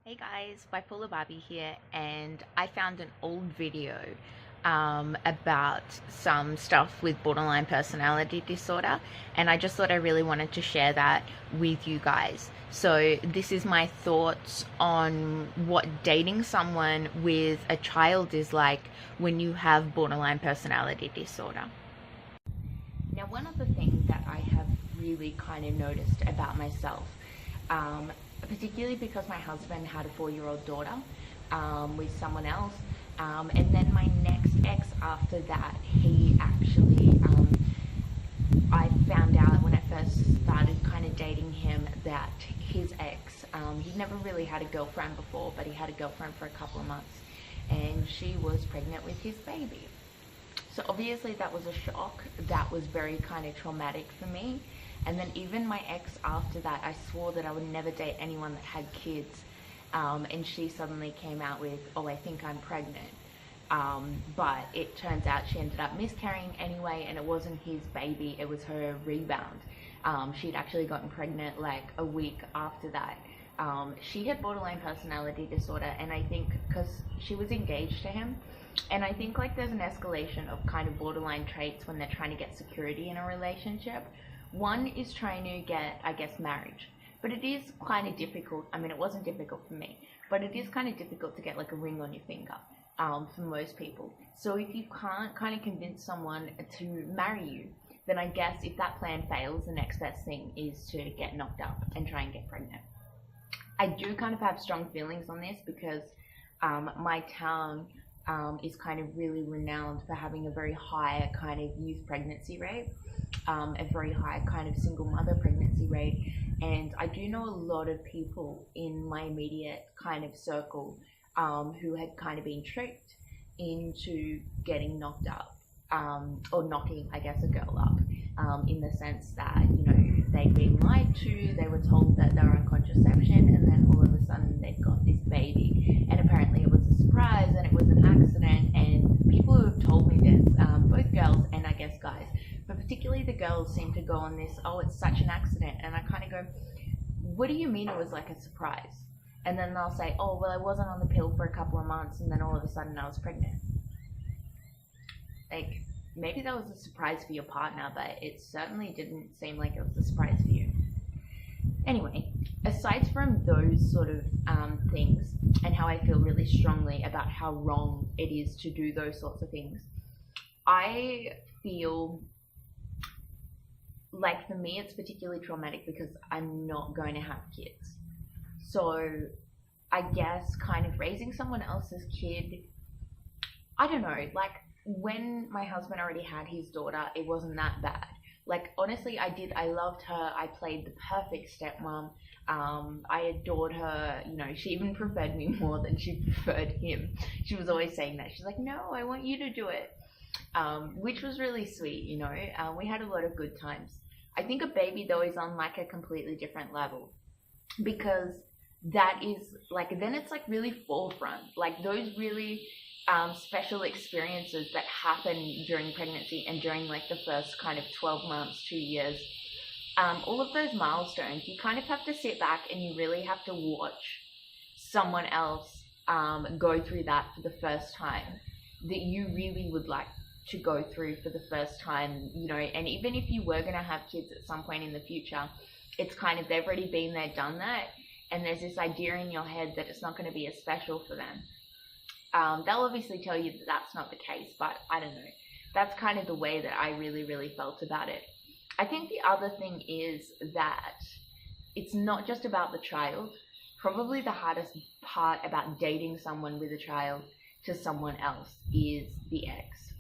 Hey guys, Bipolar Barbie here, and I found an old video about some stuff with borderline personality disorder, and I just thought I really wanted to share that with you guys. So, this is my thoughts on what dating someone with a child is like when you have borderline personality disorder. Now, one of the things that I have really kind of noticed about myself, um, particularly because my husband had a 4-year-old daughter with someone else, and then my next ex after that, he actually, I found out when I first started kind of dating him that his ex, he'd never really had a girlfriend before, but he had a girlfriend for a couple of months, and she was pregnant with his baby. So obviously that was a shock. That was very kind of traumatic for me. And then even my ex after that, I swore that I would never date anyone that had kids. And she suddenly came out with, oh, I think I'm pregnant. But it turns out she ended up miscarrying anyway, and it wasn't his baby, it was her rebound. She'd actually gotten pregnant like a week after that. She had borderline personality disorder, and I think because she was engaged to him, and I think like there's an escalation of kind of borderline traits when they're trying to get security in a relationship. One is trying to get, I guess, marriage. But it is kind of difficult. I mean, it wasn't difficult for me, but it is kind of difficult to get like a ring on your finger for most people. So if you can't kind of convince someone to marry you, then I guess if that plan fails, the next best thing is to get knocked up and try and get pregnant. I do kind of have strong feelings on this because my town is kind of really renowned for having a very high kind of youth pregnancy rate, a very high kind of single mother pregnancy rate. And I do know a lot of people in my immediate kind of circle who had kind of been tricked into getting knocked up, or knocking, I guess, a girl up, in the sense that, you know, they'd been lied to, they were told that they were on contraception, and then all of a sudden they'd got this baby. And apparently it was a surprise and it was an accident, and people who have told me this, both girls and I guess guys, but particularly the girls seem to go on this, oh, it's such an accident. And I kind of go, what do you mean it was like a surprise? And then they'll say, oh, well, I wasn't on the pill for a couple of months, and then all of a sudden I was pregnant. Like, maybe that was a surprise for your partner, but it certainly didn't seem like it was a surprise for you. Anyway, aside from those sort of things, and how I feel really strongly about how wrong it is to do those sorts of things, I feel like for me it's particularly traumatic because I'm not going to have kids. So I guess kind of raising someone else's kid, I don't know, like when my husband already had his daughter, it wasn't that bad. Like, honestly, I loved her. I played the perfect stepmom. I adored her. You know, she even preferred me more than she preferred him. She was always saying that. She's like, no, I want you to do it. Which was really sweet, you know. We had a lot of good times. I think a baby, though, is on like a completely different level because that is like, then it's like really forefront. Like those really special experiences that happen during pregnancy and during like the first kind of 12 months, 2 years, all of those milestones, you kind of have to sit back and you really have to watch someone else go through that for the first time that you really would like to go through for the first time, you know. And even if you were going to have kids at some point in the future, it's kind of, they've already been there, done that, and there's this idea in your head that it's not going to be as special for them. They'll obviously tell you that that's not the case, but I don't know. That's kind of the way that I really, really felt about it. I think the other thing is that it's not just about the child. Probably the hardest part about dating someone with a child to someone else is the ex.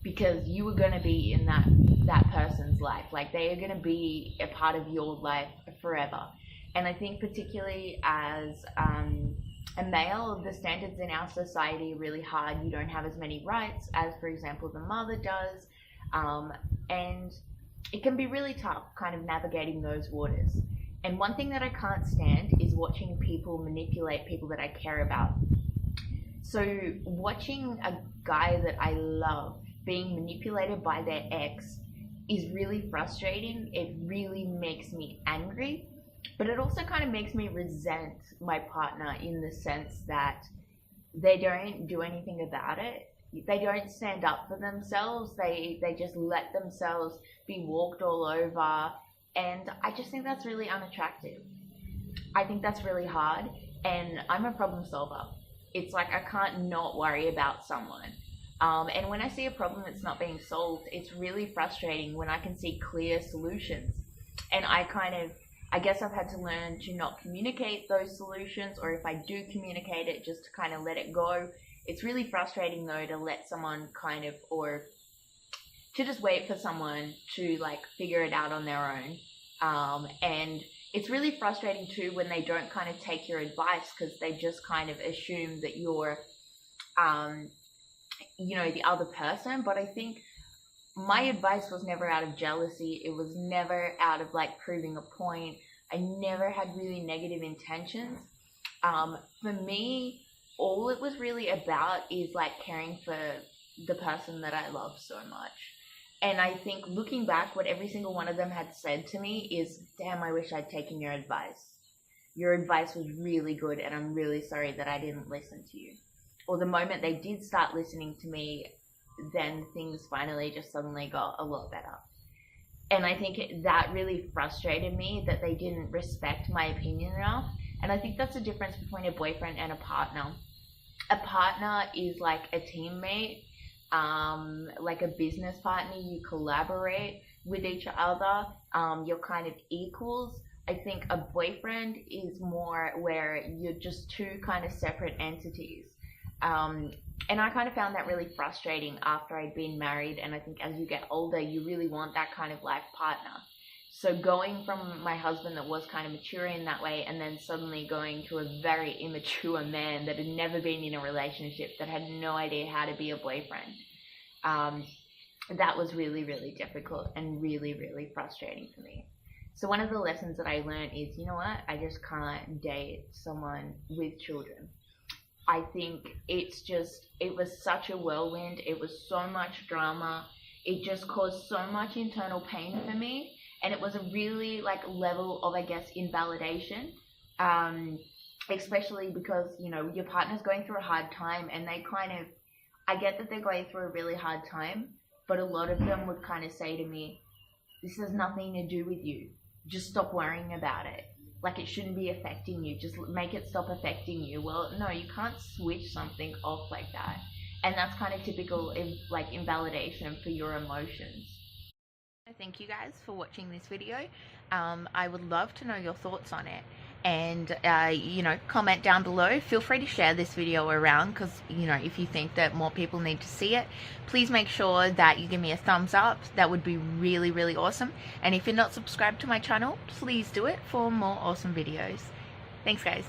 Because you are going to be in that person's life. Like, they are going to be a part of your life forever. And I think particularly as a male, the standards in our society are really hard. You don't have as many rights as, for example, the mother does. And it can be really tough kind of navigating those waters. And one thing that I can't stand is watching people manipulate people that I care about. So watching a guy that I love being manipulated by their ex is really frustrating. It really makes me angry. But it also kind of makes me resent my partner in the sense that they don't do anything about it. They don't stand up for themselves. They just let themselves be walked all over. And I just think that's really unattractive. I think that's really hard. And I'm a problem solver. It's like I can't not worry about someone. And when I see a problem that's not being solved, it's really frustrating when I can see clear solutions. And I guess I've had to learn to not communicate those solutions, or if I do communicate it, just to kind of let it go. It's really frustrating though to let someone or to just wait for someone to like figure it out on their own. And it's really frustrating too when they don't kind of take your advice, because they just kind of assume that you're, the other person. But I think my advice was never out of jealousy. It was never out of like proving a point. I never had really negative intentions. For me, all it was really about is like caring for the person that I love so much. And I think looking back, what every single one of them had said to me is, damn, I wish I'd taken your advice. Your advice was really good, and I'm really sorry that I didn't listen to you. Or the moment they did start listening to me, then things finally just suddenly got a lot better. And I think that really frustrated me, that they didn't respect my opinion enough. And I think that's the difference between a boyfriend and a partner. A partner is like a teammate, like a business partner. You collaborate with each other. You're kind of equals. I think a boyfriend is more where you're just two kind of separate entities. And I kind of found that really frustrating after I'd been married. And I think as you get older, you really want that kind of life partner. So going from my husband that was kind of mature in that way, and then suddenly going to a very immature man that had never been in a relationship, that had no idea how to be a boyfriend, that was really, really difficult and really, really frustrating for me. So one of the lessons that I learned is, you know what, I just can't date someone with children. I think it was such a whirlwind. It was so much drama. It just caused so much internal pain for me. And it was a really like level of, I guess, invalidation. Especially because, your partner's going through a hard time, and I get that they're going through a really hard time, but a lot of them would kind of say to me, this has nothing to do with you. Just stop worrying about it. Like, it shouldn't be affecting you. Just make it stop affecting you. Well, no, you can't switch something off like that. And that's kind of typical like invalidation for your emotions. Thank you guys for watching this video. I would love to know your thoughts on it. And, comment down below. Feel free to share this video around, because, if you think that more people need to see it, please make sure that you give me a thumbs up. That would be really, really awesome. And if you're not subscribed to my channel, please do it for more awesome videos. Thanks, guys.